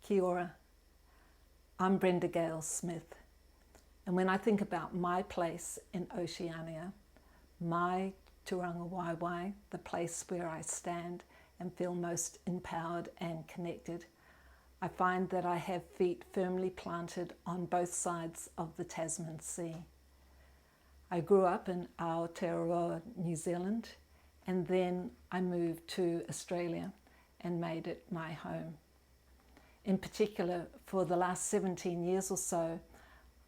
Kia ora. I'm Brenda Gael Smith, and when I think about my place in Oceania, my Turanga Waiwai, the place where I stand and feel most empowered and connected, I find that I have feet firmly planted on both sides of the Tasman Sea. I grew up in Aotearoa, New Zealand, and then I moved to Australia and made it my home. In particular, for the last 17 years or so,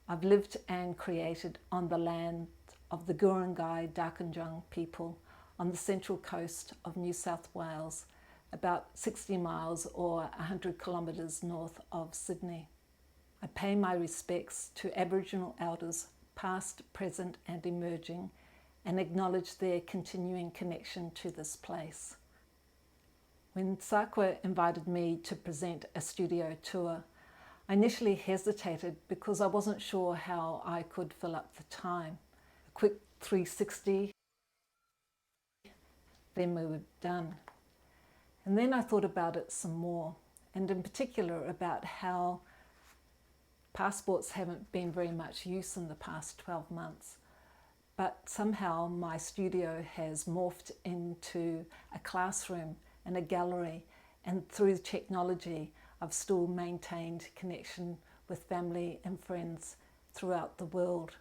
I've lived and created on the land of the Guringai Darkinjung people on the central coast of New South Wales, about 60 miles or 100 kilometres north of Sydney. I pay my respects to Aboriginal elders, past, present and emerging, and acknowledge their continuing connection to this place. When SAQA invited me to present a studio tour, I initially hesitated because I wasn't sure how I could fill up the time. A quick 360, then we were done. And then I thought about it some more, and in particular about how passports haven't been very much use in the past 12 months. But somehow my studio has morphed into a classroom and a gallery, and through technology I've still maintained connection with family and friends throughout the world.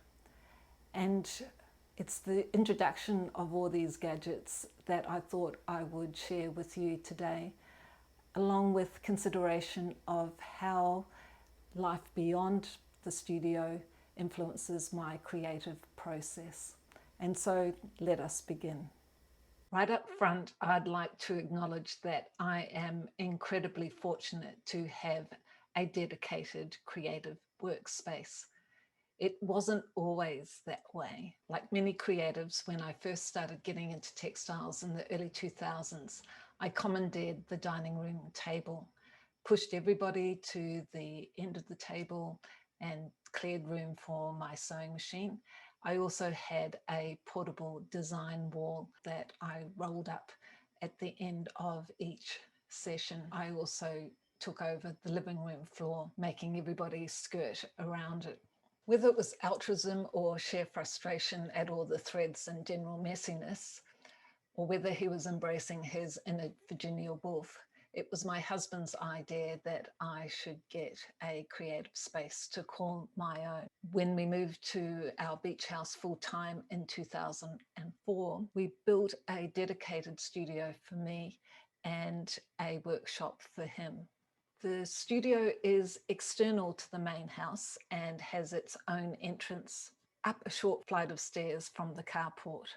And it's the introduction of all these gadgets that I thought I would share with you today, along with consideration of how life beyond the studio influences my creative process. And so let us begin. Right up front, I'd like to acknowledge that I am incredibly fortunate to have a dedicated creative workspace. It wasn't always that way. Like many creatives, when I first started getting into textiles in the early 2000s, I commandeered the dining room table, pushed everybody to the end of the table and cleared room for my sewing machine. I also had a portable design wall that I rolled up at the end of each session. I also took over the living room floor, making everybody skirt around it. Whether it was altruism or sheer frustration at all the threads and general messiness, or whether he was embracing his inner Virginia Woolf, it was my husband's idea that I should get a creative space to call my own. When we moved to our beach house full-time in 2004, we built a dedicated studio for me and a workshop for him. The studio is external to the main house and has its own entrance up a short flight of stairs from the carport.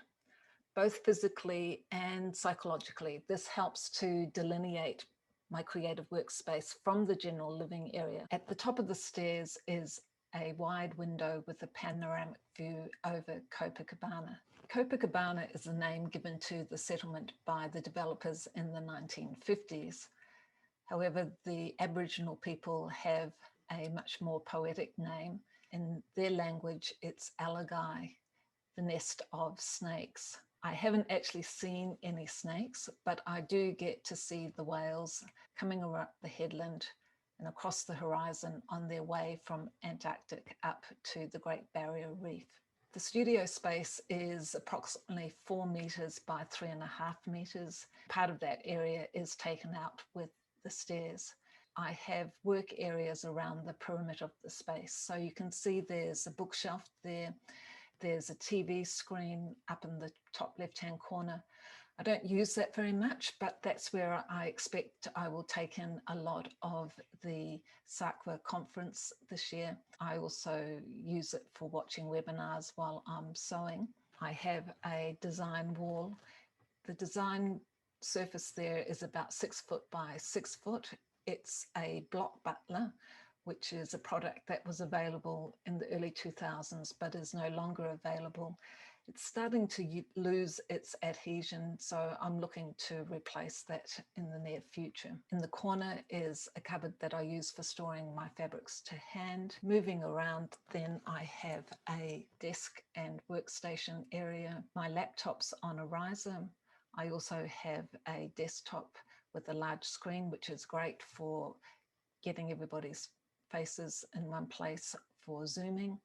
Both physically and psychologically, this helps to delineate my creative workspace from the general living area. At the top of the stairs is a wide window with a panoramic view over Copacabana. Copacabana is a name given to the settlement by the developers in the 1950s. However, the Aboriginal people have a much more poetic name. In their language, it's Alagai, the nest of snakes. I haven't actually seen any snakes, but I do get to see the whales coming around the headland and across the horizon on their way from Antarctic up to the Great Barrier Reef. The studio space is approximately 4 meters by 3.5 meters. Part of that area is taken out with the stairs. I have work areas around the perimeter of the space. So you can see there's a bookshelf there. There's a TV screen up in the top left-hand corner. I don't use that very much, but that's where I expect I will take in a lot of the SAQA conference this year. I also use it for watching webinars while I'm sewing. I have a design wall. The design surface there is about 6 foot by 6 foot. It's a block butler, which is a product that was available in the early 2000s but is no longer available. It's starting to lose its adhesion, so I'm looking to replace that in the near future. In the corner is a cupboard that I use for storing my fabrics to hand. Moving around, then I have a desk and workstation area. My laptop's on a riser. I also have a desktop with a large screen, which is great for getting everybody's faces in one place for Zooming.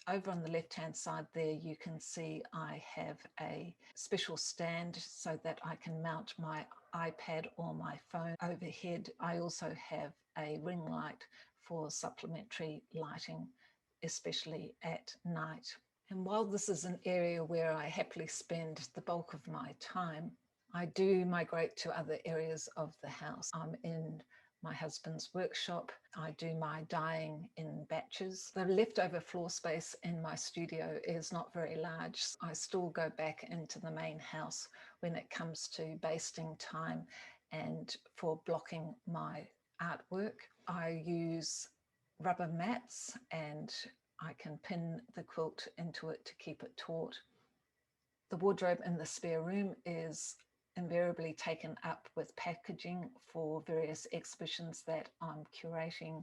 Over on the left-hand side there, you can see I have a special stand so that I can mount my iPad or my phone overhead. I also have a ring light for supplementary lighting, especially at night. And while this is an area where I happily spend the bulk of my time, I do migrate to other areas of the house. I'm in my husband's workshop. I do my dyeing in batches. The leftover floor space in my studio is not very large. I still go back into the main house when it comes to basting time and for blocking my artwork. I use rubber mats and I can pin the quilt into it to keep it taut. The wardrobe in the spare room is invariably taken up with packaging for various exhibitions that I'm curating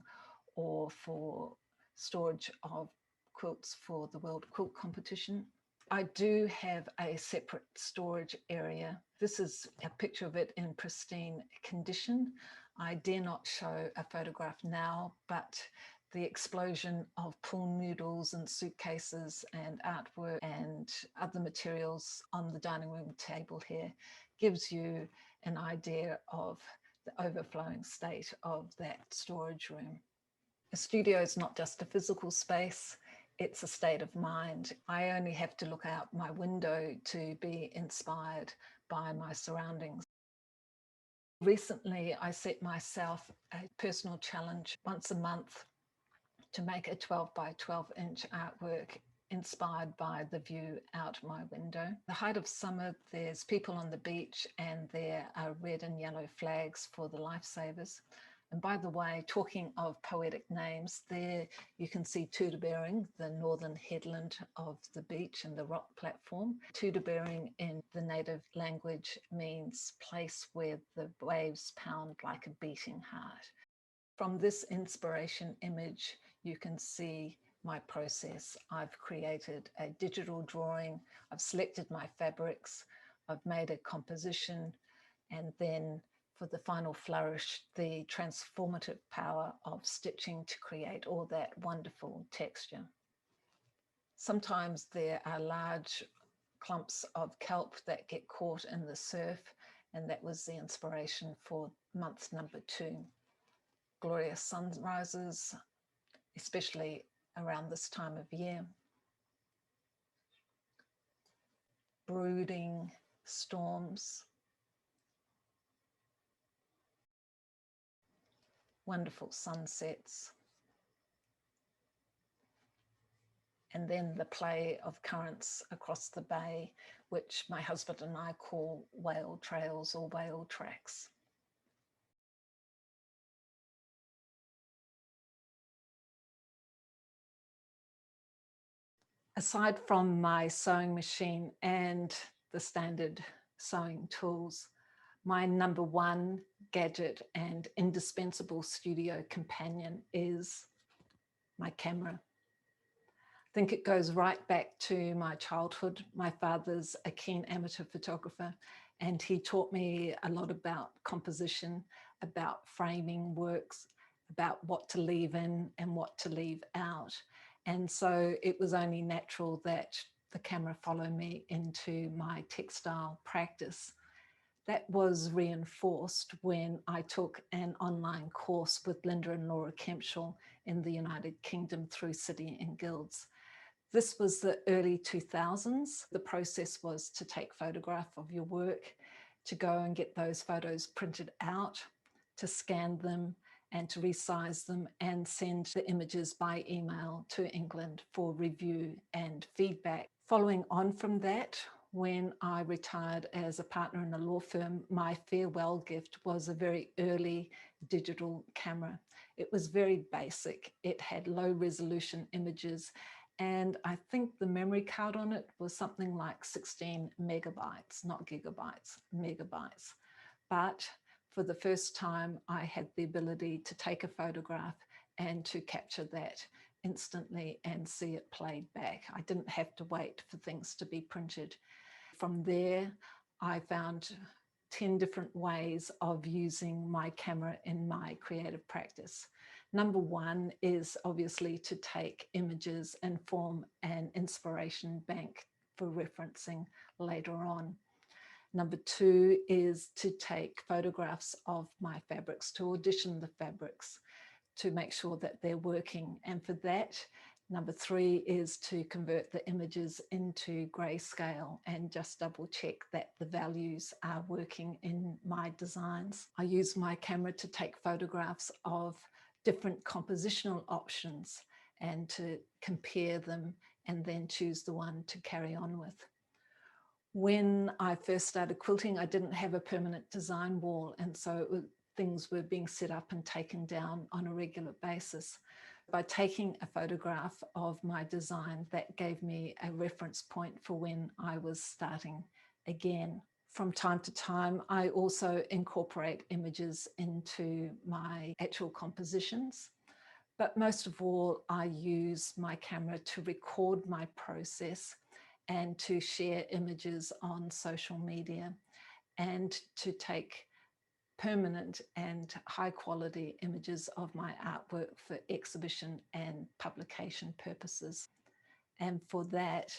or for storage of quilts for the World Quilt Competition. I do have a separate storage area. This is a picture of it in pristine condition. I dare not show a photograph now, but the explosion of pool noodles and suitcases and artwork and other materials on the dining room table here gives you an idea of the overflowing state of that storage room. A studio is not just a physical space, it's a state of mind. I only have to look out my window to be inspired by my surroundings. Recently, I set myself a personal challenge once a month to make a 12 by 12 inch artwork inspired by the view out my window. The height of summer, there's people on the beach and there are red and yellow flags for the lifesavers. And by the way, talking of poetic names, there you can see Tudabering, the northern headland of the beach and the rock platform. Tudabering in the native language means place where the waves pound like a beating heart. From this inspiration image, you can see my process. I've created a digital drawing, I've selected my fabrics, I've made a composition, and then for the final flourish, the transformative power of stitching to create all that wonderful texture. Sometimes there are large clumps of kelp that get caught in the surf, and that was the inspiration for month number 2. Glorious sunrises, especially around this time of year. Brooding storms. Wonderful sunsets. And then the play of currents across the bay, which my husband and I call whale trails or whale tracks. Aside from my sewing machine and the standard sewing tools, my number one gadget and indispensable studio companion is my camera. I think it goes right back to my childhood. My father's a keen amateur photographer, and he taught me a lot about composition, about framing works, about what to leave in and what to leave out. And so it was only natural that the camera follow me into my textile practice. That was reinforced when I took an online course with Linda and Laura Kempshall in the United Kingdom through City and Guilds. This was the early 2000s. The process was to take photograph of your work, to go and get those photos printed out, to scan them and to resize them and send the images by email to England for review and feedback. Following on from that, when I retired as a partner in a law firm, my farewell gift was a very early digital camera. It was very basic. It had low resolution images, and I think the memory card on it was something like 16 megabytes, not gigabytes, megabytes. But for the first time, I had the ability to take a photograph and to capture that instantly and see it played back. I didn't have to wait for things to be printed. From there, I found 10 different ways of using my camera in my creative practice. Number one is obviously to take images and form an inspiration bank for referencing later on. Number two is to take photographs of my fabrics, to audition the fabrics, to make sure that they're working. And for that, number three is to convert the images into grayscale and just double check that the values are working in my designs. I use my camera to take photographs of different compositional options and to compare them and then choose the one to carry on with. When I first started quilting, I didn't have a permanent design wall, and so things were being set up and taken down on a regular basis. By taking a photograph of my design, that gave me a reference point for when I was starting again. From time to time, I also incorporate images into my actual compositions. But most of all, I use my camera to record my process and to share images on social media and to take permanent and high quality images of my artwork for exhibition and publication purposes. And for that,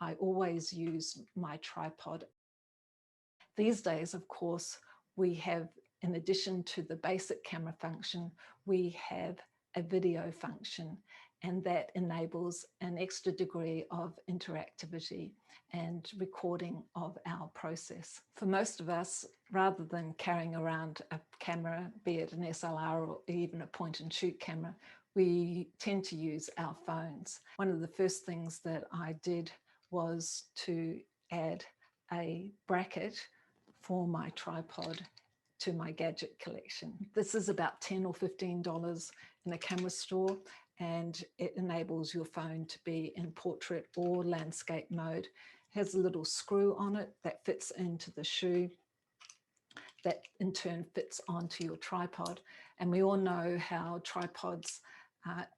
I always use my tripod. These days, of course, we have, in addition to the basic camera function, we have a video function, and that enables an extra degree of interactivity and recording of our process. For most of us, rather than carrying around a camera, be it an SLR or even a point and shoot camera, we tend to use our phones. One of the first things that I did was to add a bracket for my tripod to my gadget collection. This is about $10 or $15 in a camera store, and it enables your phone to be in portrait or landscape mode. It has a little screw on it that fits into the shoe, that in turn fits onto your tripod. And we all know how tripods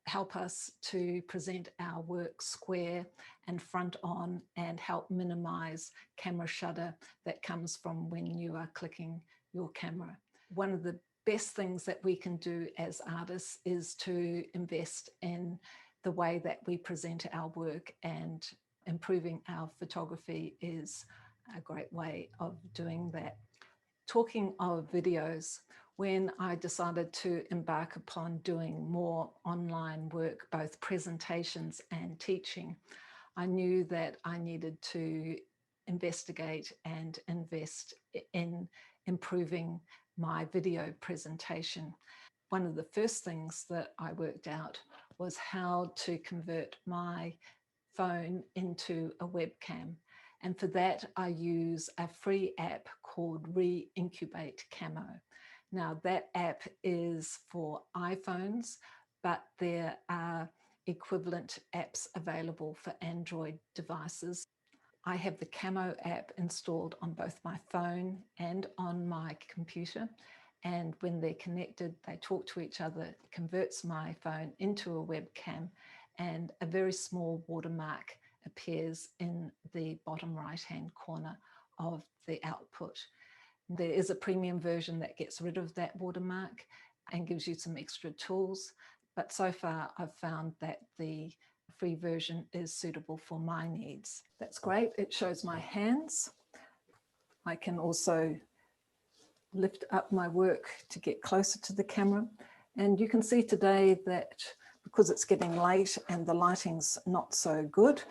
help us to present our work square and front on and help minimize camera shutter that comes from when you are clicking your camera. One of the best things that we can do as artists is to invest in the way that we present our work, and improving our photography is a great way of doing that. Talking of videos, when I decided to embark upon doing more online work, both presentations and teaching, I knew that I needed to investigate and invest in improving my video presentation. One of the first things that I worked out was how to convert my phone into a webcam. And for that, I use a free app called Re-Incubate Camo. Now, that app is for iPhones, but there are equivalent apps available for Android devices. I have the Camo app installed on both my phone and on my computer. And when they're connected, they talk to each other. It converts my phone into a webcam, and a very small watermark appears in the bottom right-hand corner of the output. There is a premium version that gets rid of that watermark and gives you some extra tools. But so far, I've found that the free version is suitable for my needs. That's great. It shows my hands. I can also lift up my work to get closer to the camera. And you can see today that because it's getting late and the lighting's not so good,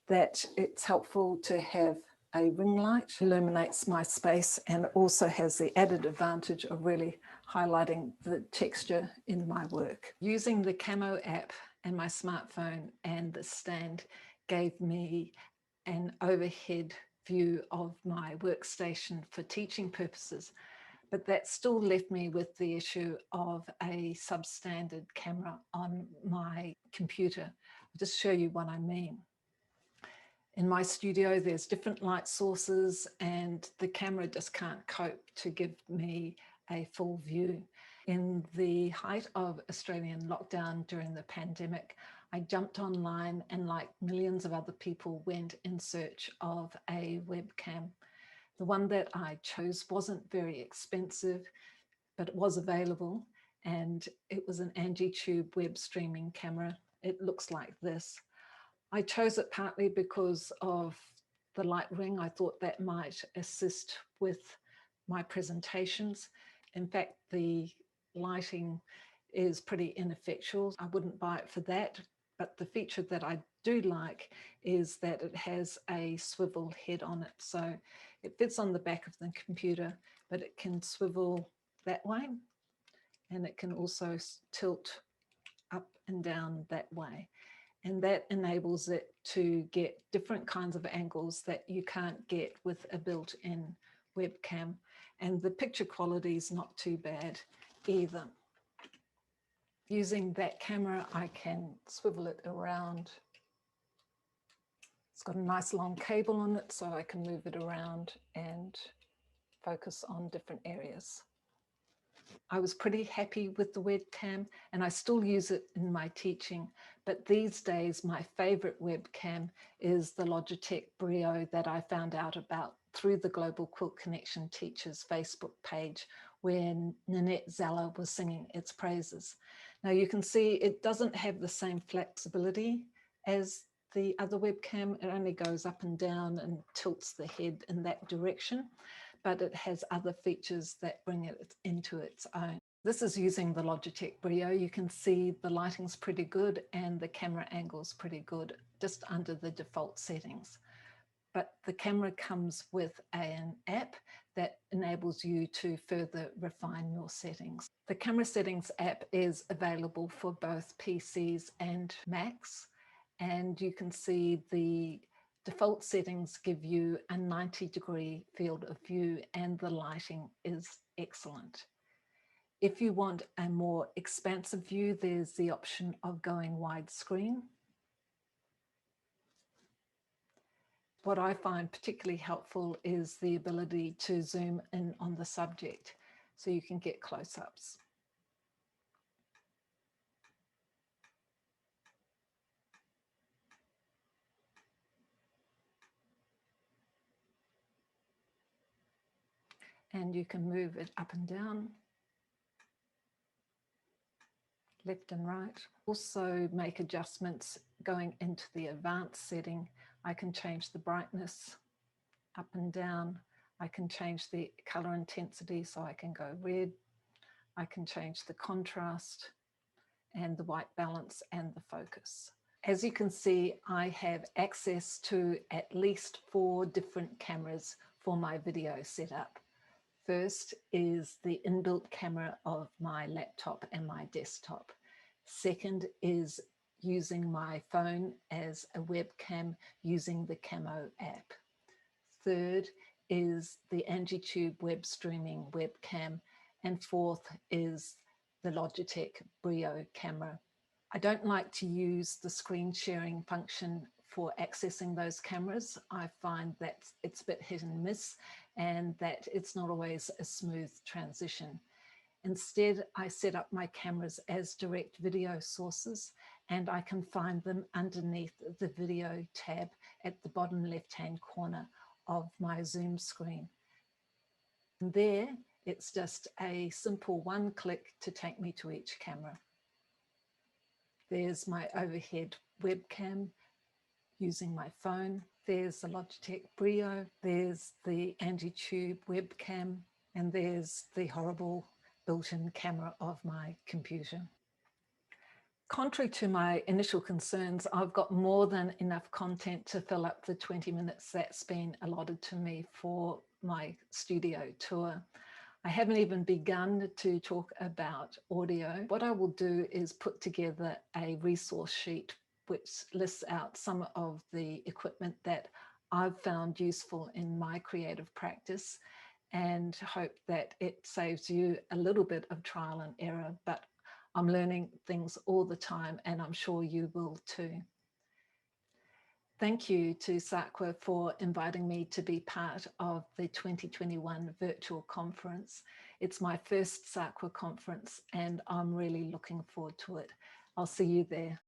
that it's helpful to have a ring light. It illuminates my space and also has the added advantage of really highlighting the texture in my work. Using the Camo app and my smartphone and the stand gave me an overhead view of my workstation for teaching purposes, but that still left me with the issue of a substandard camera on my computer. I'll just show you what I mean. In my studio, there's different light sources, and the camera just can't cope to give me a full view. In the height of Australian lockdown during the pandemic, I jumped online and, like millions of other people, went in search of a webcam. The one that I chose wasn't very expensive, but it was available, and it was an Angitube web streaming camera. It looks like this. I chose it partly because of the light ring. I thought that might assist with my presentations. In fact, the lighting is pretty ineffectual. I wouldn't buy it for that, but the feature that I do like is that it has a swivel head on it. So it fits on the back of the computer, but it can swivel that way, and it can also tilt up and down that way. And that enables it to get different kinds of angles that you can't get with a built-in webcam. And the picture quality is not too bad either. Using that camera, I can swivel it around. It's got a nice long cable on it, so I can move it around and focus on different areas. I was pretty happy with the webcam, and I still use it in my teaching, but these days my favorite webcam is the Logitech Brio that I found out about through the Global Quilt Connection Teachers Facebook page, where Nanette Zeller was singing its praises. Now you can see it doesn't have the same flexibility as the other webcam. It only goes up and down and tilts the head in that direction, but it has other features that bring it into its own. This is using the Logitech Brio. You can see the lighting's pretty good and the camera angle's pretty good, just under the default settings. But the camera comes with an app that enables you to further refine your settings. The camera settings app is available for both PCs and Macs, and you can see the default settings give you a 90-degree field of view, and the lighting is excellent. If you want a more expansive view, there's the option of going widescreen. What I find particularly helpful is the ability to zoom in on the subject so you can get close-ups. And you can move it up and down, left and right. Also make adjustments going into the advanced setting. I can change the brightness up and down. I can change the color intensity, so I can go red. I can change the contrast and the white balance and the focus. As you can see, I have access to at least 4 different cameras for my video setup. First is the inbuilt camera of my laptop and my desktop. Second is using my phone as a webcam using the Camo app. Third is the Angitube web streaming webcam. And fourth is the Logitech Brio camera. I don't like to use the screen sharing function for accessing those cameras. I find that it's a bit hit and miss, and that it's not always a smooth transition. Instead, I set up my cameras as direct video sources, and I can find them underneath the video tab at the bottom left-hand corner of my Zoom screen. And there, it's just a simple one click to take me to each camera. There's my overhead webcam using my phone. There's the Logitech Brio. There's the Angitube webcam. And there's the horrible built-in camera of my computer. Contrary to my initial concerns, I've got more than enough content to fill up the 20 minutes that's been allotted to me for my studio tour. I haven't even begun to talk about audio. What I will do is put together a resource sheet which lists out some of the equipment that I've found useful in my creative practice, and hope that it saves you a little bit of trial and error, but I'm learning things all the time, and I'm sure you will too. Thank you to SAQA for inviting me to be part of the 2021 virtual conference. It's my first SAQA conference, and I'm really looking forward to it. I'll see you there.